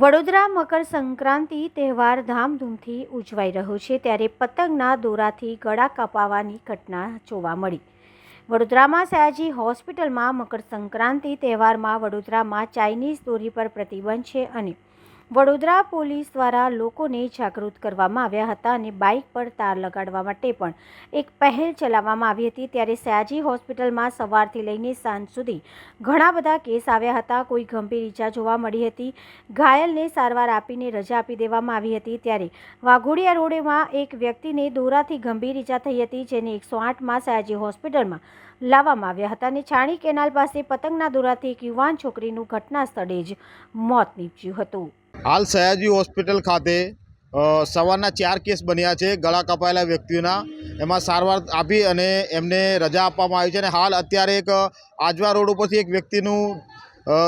વડોદરા મકર સંક્રાંતિ તહેવાર ધામધૂમથી ઉજવાઈ રહ્યો છે, ત્યારે પતંગના દોરાથી ગળા કપાવાની ઘટના જોવા મળી। વડોદરામાં સયાજી હોસ્પિટલમાં મકર સંક્રાંતિ તહેવારમાં વડોદરામાં ચાઇનીઝ દોરી પર પ્રતિબંધ છે અને વડોદરા પોલીસ દ્વારા લોકોને જાગૃત કરવામાં આવ્યા હતા અને બાઇક પર તાર લગાડવા માટે પણ એક પહેલ ચલાવવામાં આવી હતી। ત્યારે સયાજી હોસ્પિટલમાં સવારથી લઈને સાંજ સુધી ઘણા બધા કેસ આવ્યા હતા। કોઈ ગંભીર ઈજા જોવા મળી હતી। ઘાયલને સારવાર આપીને રજા આપી દેવામાં આવી હતી। ત્યારે વાઘોડિયા રોડમાં એક વ્યક્તિને દોરાથી ગંભીર ઈજા થઈ હતી, જેને 108માં સયાજી હોસ્પિટલમાં લાવવામાં આવ્યા હતા અને છાણી કેનાલ પાસે પતંગના દોરાથી એક યુવાન છોકરીનું ઘટના સ્થળે જ મોત નીપજ્યું હતું। हाल सयाजी हॉस्पिटल खाते सवारना 4 केस बन्या है गला कपायेला व्यक्तिओना एमां सारवार आपी अने एमने रजा आपवामां आवी छे। हाल अत्यारे एक આજવા रोड उपरथी एक व्यक्तिनुं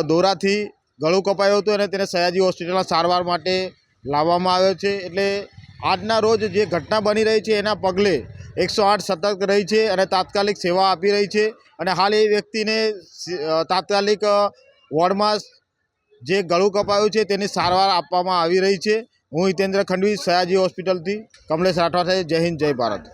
दोराथी गळुं कपायुं हतुं अने तेने सयाजी हॉस्पिટલમાં सारवार माटे लाववामां आव्यो छे। एटले આજના रोज जे घटना बनी रही है एना पगले 108 सतर्क रही है अने तात्कालिक सेवा आपी रही है अने हाल ए व्यक्तिने तात्कालिक वोर्डमां जे गळुं कपायुं छे तेनी सारवार आपवामां आवी रही है। हूँ हितेन्द्र खंडवी, सयाजी हॉस्पिटल थी कमलेश राठवा। जय हिंद, जय भारत।